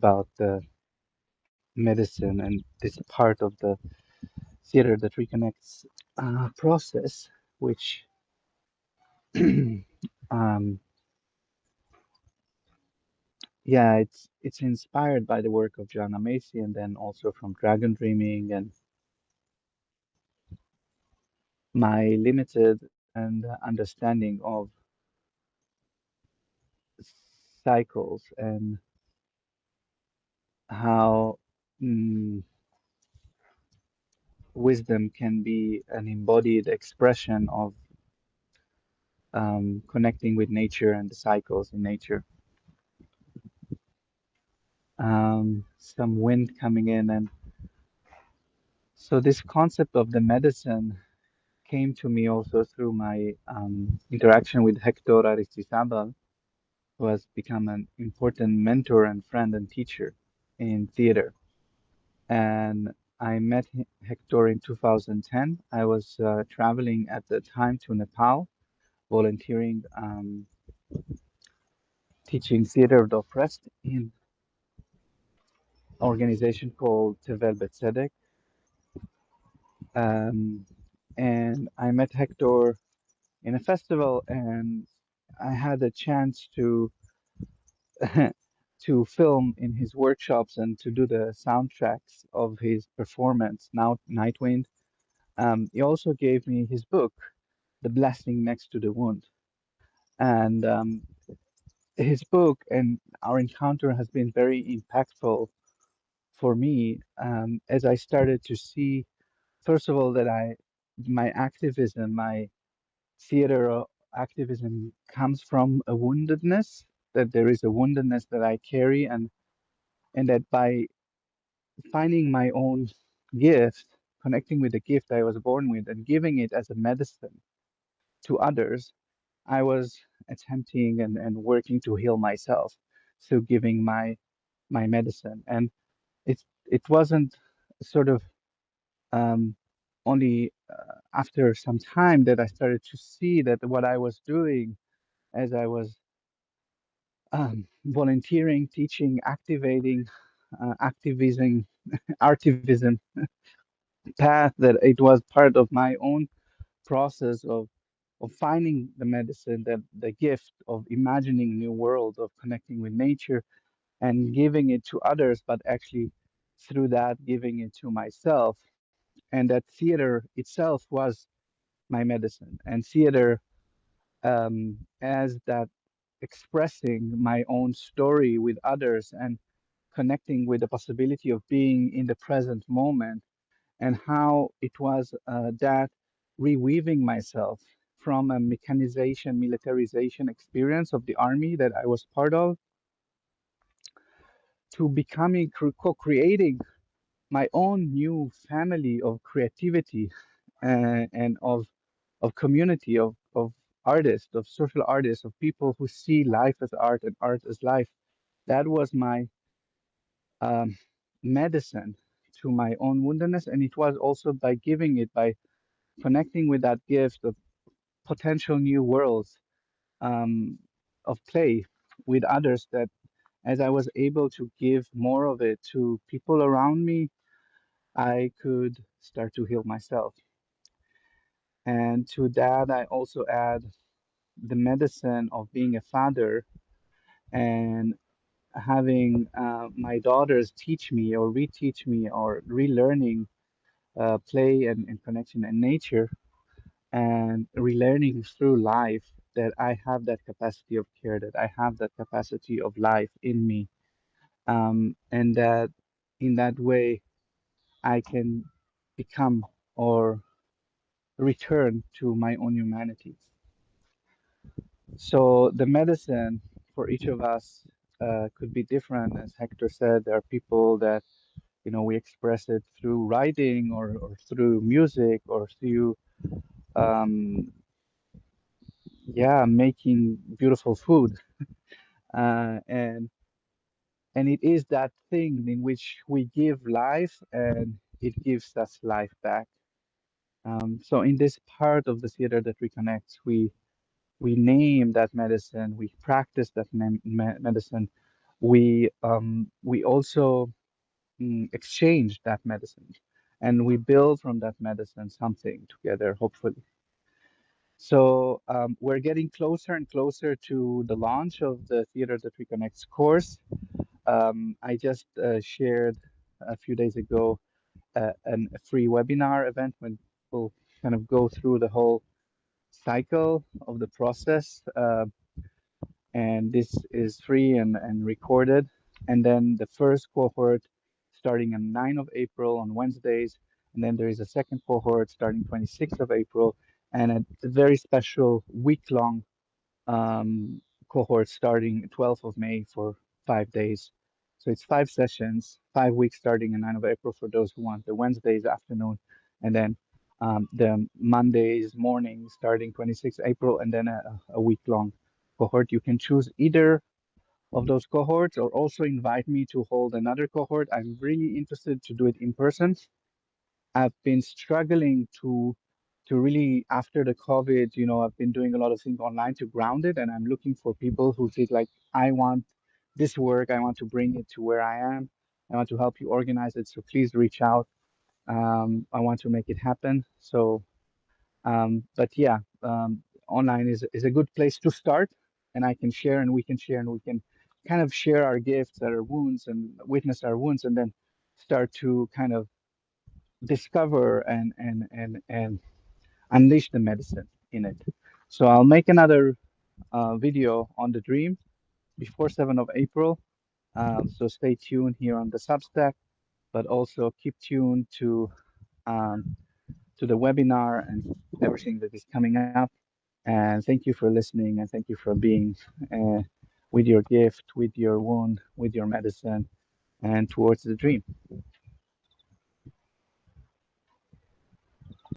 about the medicine and this part of the theater that reconnects process, which um, yeah, it's inspired by the work of Joanna Macy and then also from Dragon Dreaming and my limited and understanding of cycles and how mm, wisdom can be an embodied expression of connecting with nature and the cycles in nature. Some wind coming in, and so this concept of the medicine came to me also through my interaction with Hector Aristizabal, who has become an important mentor and friend and teacher in theater. And I met Hector in 2010. I was traveling at the time to Nepal, volunteering, teaching theater of the oppressed in an organization called Tevel Betzedek. Um, and I met Hector in a festival, and I had a chance to to film in his workshops and to do the soundtracks of his performance. Now, Nightwind. He also gave me his book, The Blessing Next to the Wound, and his book and our encounter has been very impactful for me as I started to see, first of all, that my activism, my theater activism comes from a woundedness, that there is a woundedness that I carry, and that by finding my own gift, connecting with the gift I was born with, and giving it as a medicine to others, I was attempting and working to heal myself through giving my medicine. And it wasn't sort of um, only after some time that I started to see that what I was doing as I was volunteering, teaching, activating, activism, artivism path, that it was part of my own process of finding the medicine, that the gift of imagining new world, of connecting with nature and giving it to others, but actually through that giving it to myself. And that theater itself was my medicine, and theater as that expressing my own story with others and connecting with the possibility of being in the present moment, and how it was that reweaving myself from a mechanization, militarization experience of the army that I was part of to becoming co-creating my own new family of creativity and of community of artists, of social artists, of people who see life as art and art as life. That was my um, medicine to my own woundedness, and it was also by giving it, by connecting with that gift of potential new worlds um, of play with others, that as I was able to give more of it to people around me, I could start to heal myself. And to that, I also add the medicine of being a father and having my daughters teach me or reteach me or relearning play and connection and nature, and relearning through life that I have that capacity of care, that I have that capacity of life in me, and that in that way I can become or return to my own humanity. So the medicine for each of us could be different. As Hector said, there are people that, we express it through writing or through music or through um, yeah, making beautiful food. And it is that thing in which we give life and it gives us life back. So in this part of the theater that reconnects, we name that medicine, we practice that medicine We also exchange that medicine, and we build from that medicine something together, hopefully. So we're getting closer and closer to the launch of the Theater that Reconnects course. I just shared a few days ago a free webinar event when we'll kind of go through the whole cycle of the process. And this is free and recorded. And then the first cohort starting on 9th of April on Wednesdays. And then there is a second cohort starting 26th of April and a very special week-long cohort starting 12th of May for 5 days. So it's 5 sessions, 5 weeks starting on 9th of April for those who want the Wednesdays afternoon, and then the Mondays morning starting 26th April, and then a week long cohort. You can choose either of those cohorts or also invite me to hold another cohort. I'm really interested to do it in person. I've been struggling to really after the COVID, I've been doing a lot of things online to ground it, and I'm looking for people who think like, I want this work, I want to bring it to where I am, I want to help you organize it. So please reach out. I want to make it happen. So, but yeah, online is a good place to start, and I can share, and we can share, and we can kind of share our gifts, our wounds, and witness our wounds, and then start to kind of discover and unleash the medicine in it. So I'll make another video on the dream before 7th of April. So stay tuned here on the Substack, but also keep tuned um, to the webinar and everything that is coming up. And thank you for listening, and thank you for being uh, with your gift, with your wound, with your medicine, and towards the dream.